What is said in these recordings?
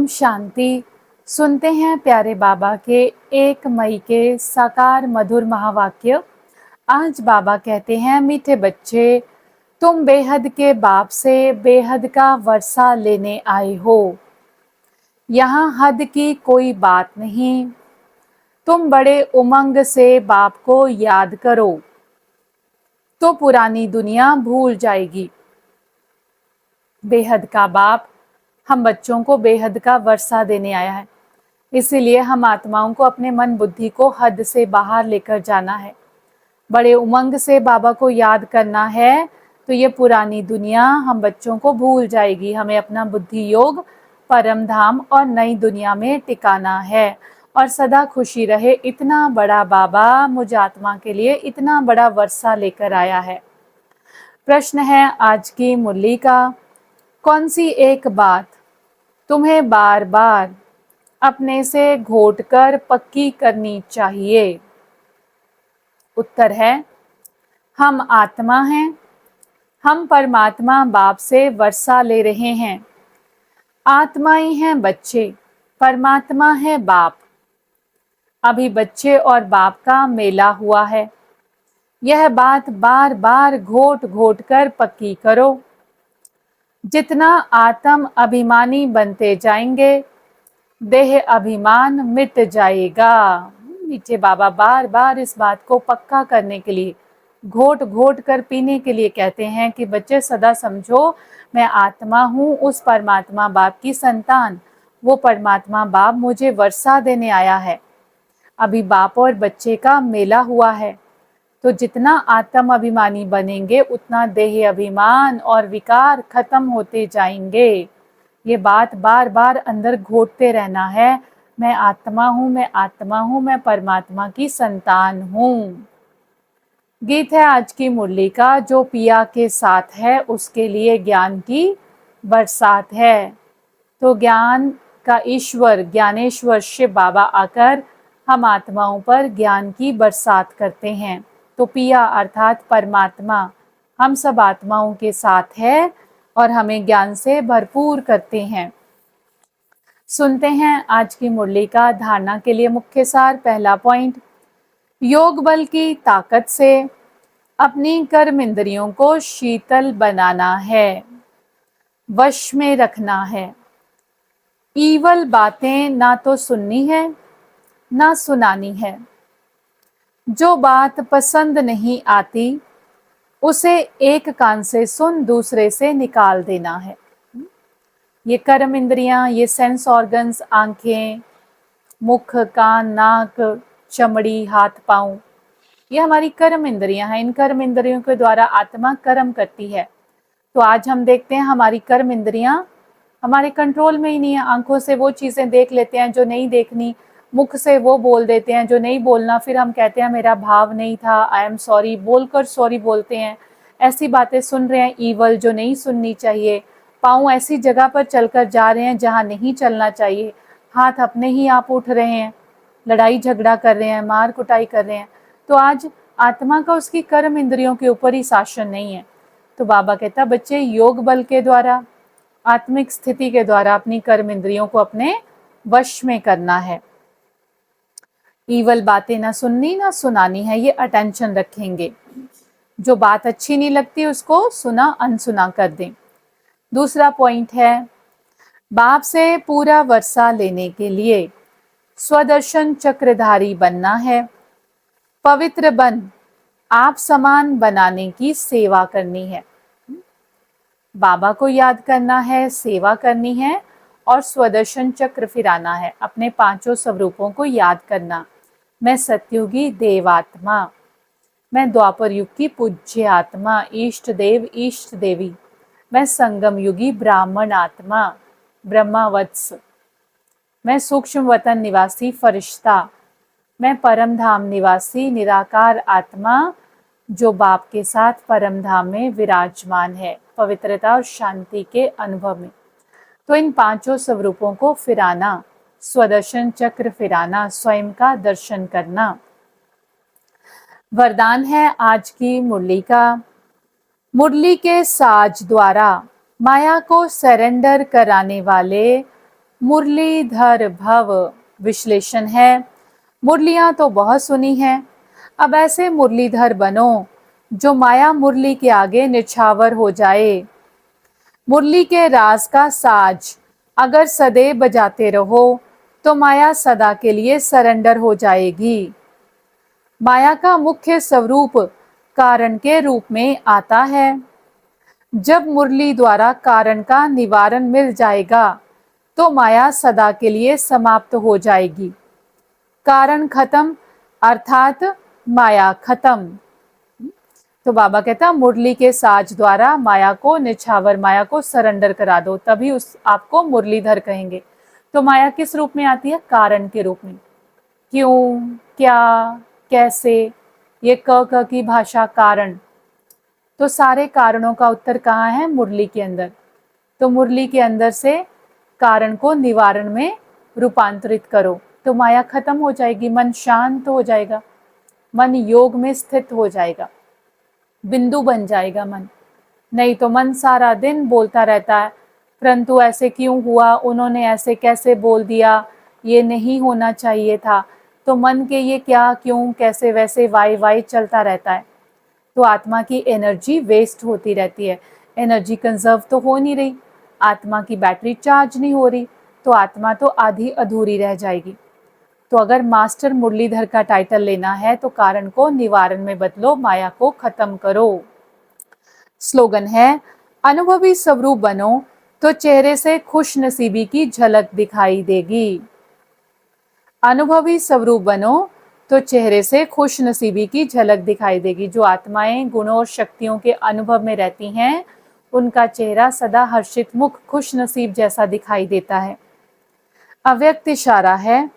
शांति। सुनते हैं प्यारे बाबा के 1 मई के साकार मधुर महावाक्य। आज बाबा कहते हैं, मीठे बच्चे, तुम बेहद के बाप से बेहद का वर्षा लेने आए हो। यहाँ हद की कोई बात नहीं। तुम बड़े उमंग से बाप को याद करो तो पुरानी दुनिया भूल जाएगी। बेहद का बाप हम बच्चों को बेहद का वर्षा देने आया है। इसीलिए हम आत्माओं को अपने मन बुद्धि को हद से बाहर लेकर जाना है। बड़े उमंग से बाबा को याद करना है तो ये पुरानी दुनिया हम बच्चों को भूल जाएगी। हमें अपना बुद्धि योग परम धाम और नई दुनिया में टिकाना है और सदा खुशी रहे। इतना बड़ा बाबा मुझ आत्मा के लिए इतना बड़ा वर्षा लेकर आया है। प्रश्न है आज की मुरली का, कौन सी एक बात तुम्हें बार बार अपने से घोटकर पक्की करनी चाहिए? उत्तर है, हम आत्मा हैं। हम परमात्मा बाप से वर्षा ले रहे हैं। आत्मा ही हैं बच्चे, परमात्मा है बाप। अभी बच्चे और बाप का मेला हुआ है। यह बात बार बार घोट घोट कर पक्की करो। जितना आत्म अभिमानी बनते जाएंगे, देह अभिमान मिट जाएगा। नीचे बाबा बार बार इस बात को पक्का करने के लिए, घोट घोट कर पीने के लिए कहते हैं कि बच्चे सदा समझो, मैं आत्मा हूँ, उस परमात्मा बाप की संतान। वो परमात्मा बाप मुझे वर्षा देने आया है। अभी बाप और बच्चे का मेला हुआ है, तो जितना आत्म अभिमानी बनेंगे उतना देह अभिमान और विकार खत्म होते जाएंगे। ये बात बार बार अंदर घोटते रहना है, मैं आत्मा हूँ, मैं आत्मा हूँ, मैं परमात्मा की संतान हूँ। गीत है आज की मुरली का, जो पिया के साथ है उसके लिए ज्ञान की बरसात है। तो ज्ञान का ईश्वर ज्ञानेश्वर शिव बाबा आकर हम आत्माओं पर ज्ञान की बरसात करते हैं। तो पिया अर्थात परमात्मा हम सब आत्माओं के साथ है और हमें ज्ञान से भरपूर करते हैं। सुनते हैं आज की मुरली का धारणा के लिए मुख्य सार। पहला पॉइंट, योग बल की ताकत से अपनी कर्म इंद्रियों को शीतल बनाना है, वश में रखना है। ईवल बातें ना तो सुननी है ना सुनानी है। जो बात पसंद नहीं आती उसे एक कान से सुन दूसरे से निकाल देना है। ये कर्म इंद्रियां, ये सेंस ऑर्गन्स, आंखें, मुख, कान, नाक, चमड़ी, हाथ, पांव, ये हमारी कर्म इंद्रियां हैं। इन कर्म इंद्रियों के द्वारा आत्मा कर्म करती है। तो आज हम देखते हैं हमारी कर्म इंद्रियां हमारे कंट्रोल में ही नहीं है। आंखों से वो चीजें देख लेते हैं जो नहीं देखनी, मुख से वो बोल देते हैं जो नहीं बोलना, फिर हम कहते हैं मेरा भाव नहीं था, आई एम सॉरी, बोलकर सॉरी बोलते हैं। ऐसी बातें सुन रहे हैं ईवल जो नहीं सुननी चाहिए। पाँव ऐसी जगह पर चलकर जा रहे हैं जहाँ नहीं चलना चाहिए। हाथ अपने ही आप उठ रहे हैं, लड़ाई झगड़ा कर रहे हैं, मार कुटाई कर रहे हैं। तो आज आत्मा का उसकी कर्म इंद्रियों के ऊपर ही शासन नहीं है। तो बाबा कहता, बच्चे योग बल के द्वारा, आत्मिक स्थिति के द्वारा अपनी कर्म इंद्रियों को अपने वश में करना है। ईवल बातें ना सुननी ना सुनानी है, ये अटेंशन रखेंगे। जो बात अच्छी नहीं लगती उसको सुना अनसुना कर दें। दूसरा पॉइंट है, बाप से पूरा वर्षा लेने के लिए स्वदर्शन चक्रधारी बनना है। पवित्र बन आप समान बनाने की सेवा करनी है। बाबा को याद करना है, सेवा करनी है और स्वदर्शन चक्र फिराना है। अपने 5 स्वरूपों को याद करना। मैं सतयुगी देवात्मा, मैं द्वापर युग की पूज्य आत्मा, इष्ट देव इष्ट देवी, मैं संगम युगी ब्राह्मण आत्मा, ब्रह्मावत्स, मैं सूक्ष्म वतन निवासी फरिश्ता, मैं परम धाम निवासी निराकार आत्मा जो बाप के साथ परम धाम में विराजमान है, पवित्रता और शांति के अनुभव में। तो इन 5 स्वरूपों को फिराना, स्वदर्शन चक्र फिराना, स्वयं का दर्शन करना। वरदान है आज की मुरली का, मुरली के साज द्वारा माया को सरेंडर कराने वाले मुरलीधर भव विश्लेषण है। मुरलियां तो बहुत सुनी हैं, अब ऐसे मुरलीधर बनो जो माया मुरली के आगे निछावर हो जाए। मुरली के राज का साज अगर सदैव बजाते रहो तो माया सदा के लिए सरेंडर हो जाएगी। माया का मुख्य स्वरूप कारण के रूप में आता है। जब मुरली द्वारा कारण का निवारण मिल जाएगा तो माया सदा के लिए समाप्त हो जाएगी। कारण खत्म अर्थात माया खत्म। तो बाबा कहता मुरली के साज द्वारा माया को निछावर, माया को सरेंडर करा दो, तभी उस आपको मुरलीधर कहेंगे। तो माया किस रूप में आती है? कारण के रूप में। क्यों, क्या, कैसे, ये क की भाषा कारण। तो सारे कारणों का उत्तर कहाँ है? मुरली के अंदर। तो मुरली के अंदर से कारण को निवारण में रूपांतरित करो तो माया खत्म हो जाएगी, मन शांत हो जाएगा, मन योग में स्थित हो जाएगा, बिंदु बन जाएगा मन। नहीं तो मन सारा दिन बोलता रहता है, परंतु ऐसे क्यों हुआ, उन्होंने ऐसे कैसे बोल दिया, ये नहीं होना चाहिए था। तो मन के ये क्या, क्यों, कैसे, वैसे वाई वाई चलता रहता है। तो आत्मा की एनर्जी वेस्ट होती रहती है, एनर्जी कंजर्व तो हो नहीं रही, आत्मा की बैटरी चार्ज नहीं हो रही, तो आत्मा तो आधी अधूरी रह जाएगी। तो अगर मास्टर मुरलीधर का टाइटल लेना है तो कारण को निवारण में बदलो, माया को खत्म करो। स्लोगन है, अनुभवी स्वरूप बनो तो चेहरे से खुश नसीबी की झलक दिखाई देगी। अनुभवी स्वरूप बनो तो चेहरे से खुश नसीबी की झलक दिखाई देगी। जो आत्माएं गुणों और शक्तियों के अनुभव में रहती हैं उनका चेहरा सदा हर्षित मुख, खुश नसीब जैसा दिखाई देता है। अव्यक्त इशारा है,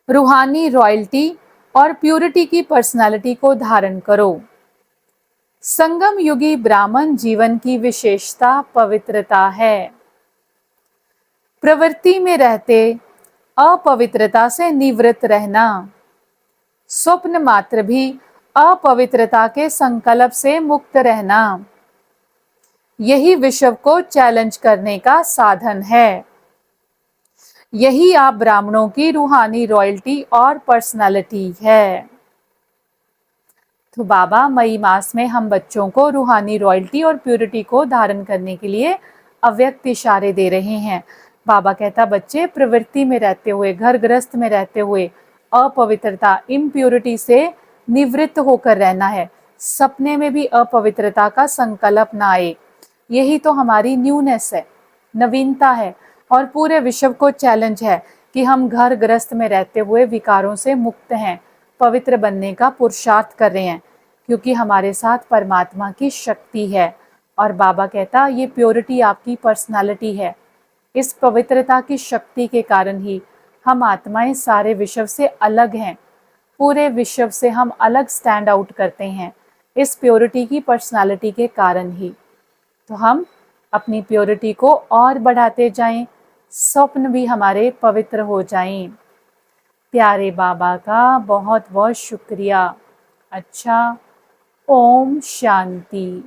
रूहानी रॉयल्टी और प्यूरिटी की पर्सनालिटी को धारण करो। संगम युगी ब्राह्मण जीवन की विशेषता पवित्रता है। प्रवृत्ति में रहते अपवित्रता से निवृत्त रहना, स्वप्न मात्र भी अपवित्रता के संकल्प से मुक्त रहना, यही विश्व को चैलेंज करने का साधन है। यही आप ब्राह्मणों की रूहानी रॉयल्टी और पर्सनालिटी है। तो बाबा मई मास में हम बच्चों को रूहानी रॉयल्टी और प्यूरिटी को धारण करने के लिए अव्यक्त इशारे दे रहे हैं। बाबा कहता बच्चे प्रवृत्ति में रहते हुए, घर गृहस्थ में रहते हुए अपवित्रता, इम्प्योरिटी से निवृत्त होकर रहना है। सपने में भी अपवित्रता का संकल्प ना आए, यही तो हमारी न्यूनेस है, नवीनता है, और पूरे विश्व को चैलेंज है कि हम घर गृहस्थ में रहते हुए विकारों से मुक्त हैं, पवित्र बनने का पुरुषार्थ कर रहे हैं, क्योंकि हमारे साथ परमात्मा की शक्ति है। और बाबा कहता ये प्योरिटी आपकी पर्सनालिटी है। इस पवित्रता की शक्ति के कारण ही हम आत्माएं सारे विश्व से अलग हैं, पूरे विश्व से हम अलग स्टैंड आउट करते हैं, इस प्योरिटी की पर्सनालिटी के कारण ही। तो हम अपनी प्योरिटी को और बढ़ाते जाएं, स्वप्न भी हमारे पवित्र हो जाएं। प्यारे बाबा का बहुत बहुत शुक्रिया। अच्छा, ओम शांति।